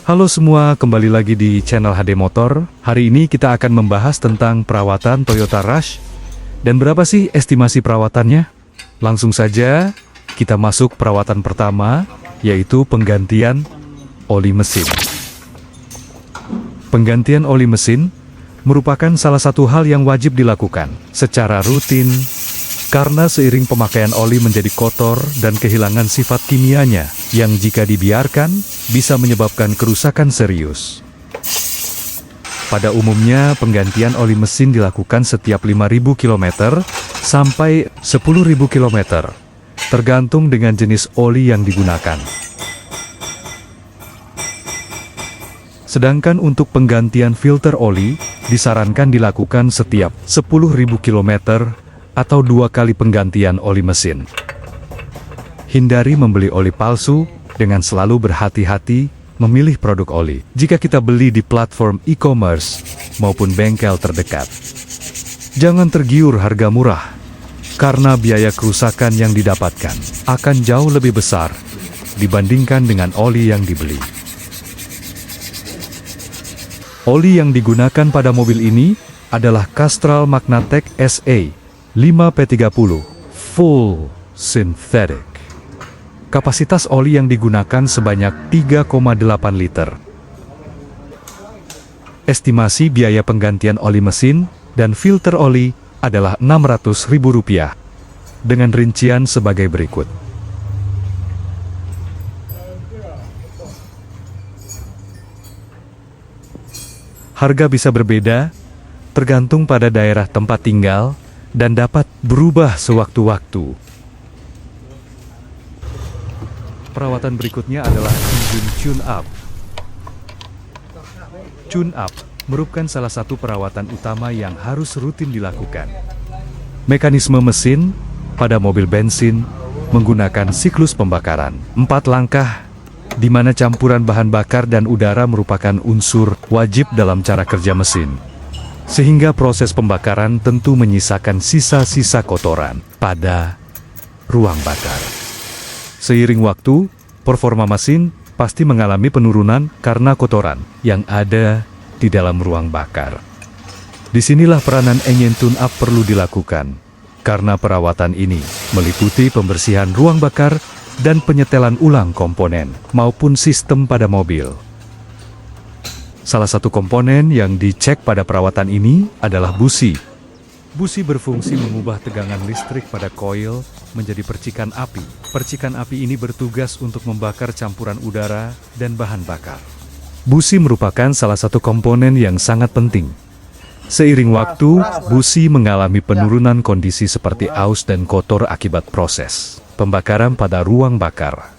Halo semua, kembali lagi di channel HD Motor. Hari ini kita akan membahas tentang perawatan Toyota Rush. Dan berapa sih estimasi perawatannya? Langsung saja, kita masuk perawatan pertama, yaitu penggantian oli mesin. Penggantian oli mesin merupakan salah satu hal yang wajib dilakukan secara rutin, karena seiring pemakaian oli menjadi kotor dan kehilangan sifat kimianya, yang jika dibiarkan, bisa menyebabkan kerusakan serius. Pada umumnya, penggantian oli mesin dilakukan setiap 5.000 km sampai 10.000 km, tergantung dengan jenis oli yang digunakan. Sedangkan untuk penggantian filter oli, disarankan dilakukan setiap 10.000 km atau 2 kali penggantian oli mesin. Hindari membeli oli palsu, dengan selalu berhati-hati memilih produk oli jika kita beli di platform e-commerce maupun bengkel terdekat. Jangan tergiur harga murah, karena biaya kerusakan yang didapatkan akan jauh lebih besar dibandingkan dengan oli yang dibeli. Oli yang digunakan pada mobil ini adalah Castrol Magnatec SA 5P30 Full Synthetic. Kapasitas oli yang digunakan sebanyak 3,8 liter. Estimasi biaya penggantian oli mesin dan filter oli adalah Rp600.000, dengan rincian sebagai berikut. Harga bisa berbeda, tergantung pada daerah tempat tinggal, dan dapat berubah sewaktu-waktu. Perawatan berikutnya adalah engine tune-up. Tune-up merupakan salah satu perawatan utama yang harus rutin dilakukan. Mekanisme mesin pada mobil bensin menggunakan siklus pembakaran 4 langkah, di mana campuran bahan bakar dan udara merupakan unsur wajib dalam cara kerja mesin. Sehingga proses pembakaran tentu menyisakan sisa-sisa kotoran pada ruang bakar. Seiring waktu, performa mesin pasti mengalami penurunan karena kotoran yang ada di dalam ruang bakar. Disinilah peranan engine tune-up perlu dilakukan, karena perawatan ini meliputi pembersihan ruang bakar dan penyetelan ulang komponen maupun sistem pada mobil. Salah satu komponen yang dicek pada perawatan ini adalah busi. Busi berfungsi mengubah tegangan listrik pada koil menjadi percikan api. Percikan api ini bertugas untuk membakar campuran udara dan bahan bakar. Busi merupakan salah satu komponen yang sangat penting. Seiring waktu, busi mengalami penurunan kondisi seperti aus dan kotor akibat proses pembakaran pada ruang bakar.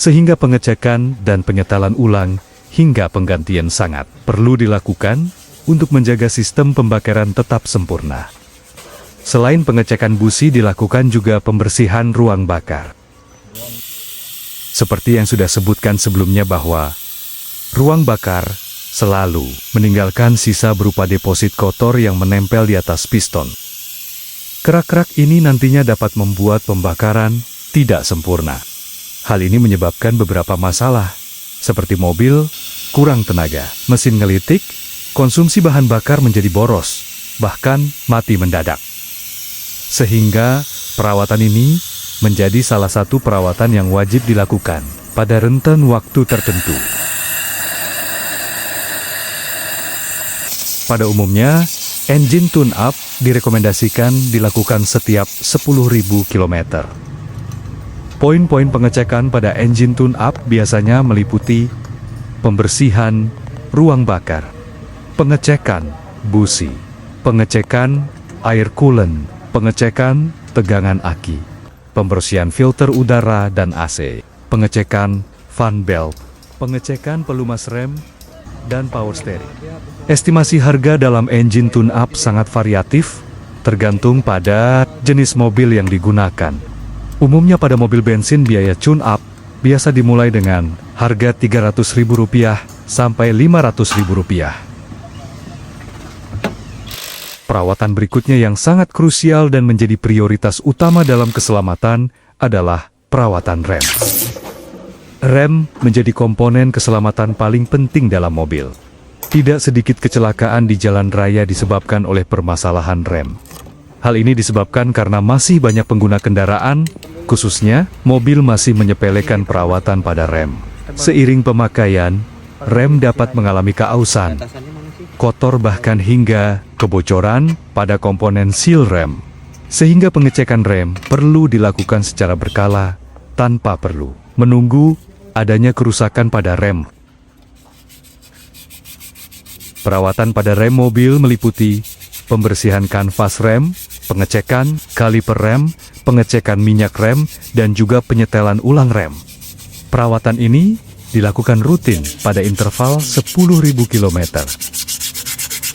Sehingga pengecekan dan penyetelan ulang hingga penggantian sangat perlu dilakukan untuk menjaga sistem pembakaran tetap sempurna. Selain pengecekan busi, dilakukan juga pembersihan ruang bakar. Seperti yang sudah sebutkan sebelumnya bahwa ruang bakar selalu meninggalkan sisa berupa deposit kotor yang menempel di atas piston. Kerak-kerak ini nantinya dapat membuat pembakaran tidak sempurna. Hal ini menyebabkan beberapa masalah, seperti mobil kurang tenaga, mesin ngelitik, konsumsi bahan bakar menjadi boros, bahkan mati mendadak. Sehingga perawatan ini menjadi salah satu perawatan yang wajib dilakukan pada rentan waktu tertentu. Pada umumnya, engine tune-up direkomendasikan dilakukan setiap 10.000 km. Poin-poin pengecekan pada engine tune-up biasanya meliputi pembersihan ruang bakar, pengecekan busi, pengecekan air coolant, pengecekan tegangan aki, pembersihan filter udara dan AC, pengecekan fan belt, pengecekan pelumas rem, dan power steering. Estimasi harga dalam engine tune-up sangat variatif, tergantung pada jenis mobil yang digunakan. Umumnya pada mobil bensin biaya tune-up biasa dimulai dengan harga Rp300.000 sampai Rp500.000. Perawatan berikutnya yang sangat krusial dan menjadi prioritas utama dalam keselamatan adalah perawatan rem. Rem menjadi komponen keselamatan paling penting dalam mobil. Tidak sedikit kecelakaan di jalan raya disebabkan oleh permasalahan rem. Hal ini disebabkan karena masih banyak pengguna kendaraan, khususnya mobil masih menyepelekan perawatan pada rem. Seiring pemakaian, rem dapat mengalami keausan, kotor bahkan hingga kebocoran pada komponen seal rem. Sehingga pengecekan rem perlu dilakukan secara berkala tanpa perlu menunggu adanya kerusakan pada rem. Perawatan pada rem mobil meliputi pembersihan kanvas rem, pengecekan kaliper rem, pengecekan minyak rem, dan juga penyetelan ulang rem. Perawatan ini dilakukan rutin pada interval 10.000 km.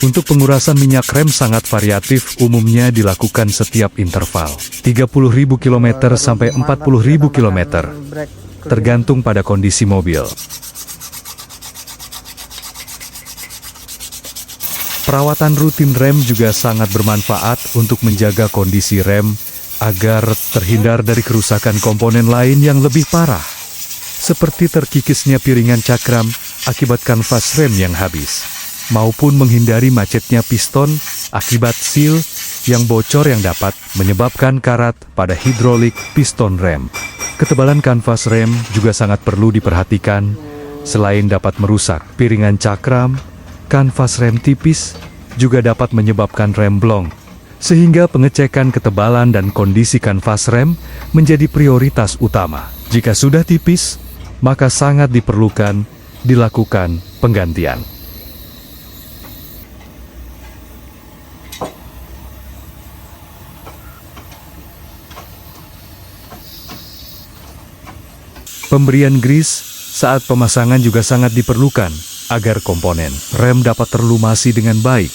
Untuk pengurasan minyak rem sangat variatif, umumnya dilakukan setiap interval 30.000 km sampai 40.000 km, tergantung pada kondisi mobil. Perawatan rutin rem juga sangat bermanfaat untuk menjaga kondisi rem agar terhindar dari kerusakan komponen lain yang lebih parah, seperti terkikisnya piringan cakram akibat kanvas rem yang habis, maupun menghindari macetnya piston akibat seal yang bocor yang dapat menyebabkan karat pada hidrolik piston rem. Ketebalan kanvas rem juga sangat perlu diperhatikan. Selain dapat merusak piringan cakram, kanvas rem tipis juga dapat menyebabkan rem blong. Sehingga pengecekan ketebalan dan kondisi kanvas rem menjadi prioritas utama. Jika sudah tipis, maka sangat diperlukan dilakukan penggantian. Pemberian grease saat pemasangan juga sangat diperlukan agar komponen rem dapat terlumasi dengan baik.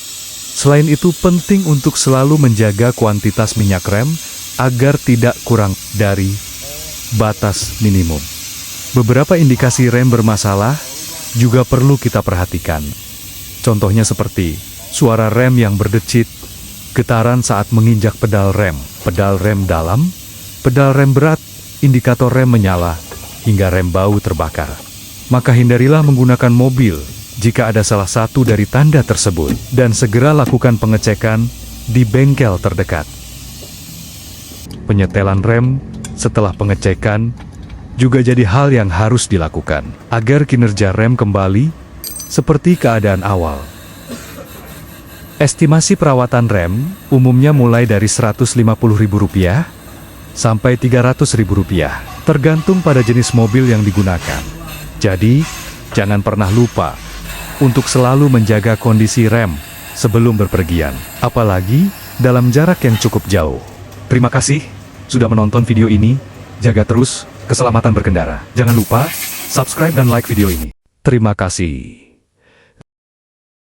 Selain itu penting untuk selalu menjaga kuantitas minyak rem agar tidak kurang dari batas minimum. Beberapa indikasi rem bermasalah juga perlu kita perhatikan. Contohnya seperti suara rem yang berdecit, getaran saat menginjak pedal rem dalam, pedal rem berat, indikator rem menyala, hingga rem bau terbakar. Maka hindarilah menggunakan mobil jika ada salah satu dari tanda tersebut, dan segera lakukan pengecekan di bengkel terdekat. Penyetelan rem setelah pengecekan juga jadi hal yang harus dilakukan agar kinerja rem kembali seperti keadaan awal. Estimasi perawatan rem umumnya mulai dari Rp150.000 sampai Rp300.000, tergantung pada jenis mobil yang digunakan. Jadi, jangan pernah lupa untuk selalu menjaga kondisi rem sebelum berpergian, apalagi dalam jarak yang cukup jauh. Terima kasih sudah menonton video ini. Jaga terus keselamatan berkendara. Jangan lupa subscribe dan like video ini. Terima kasih.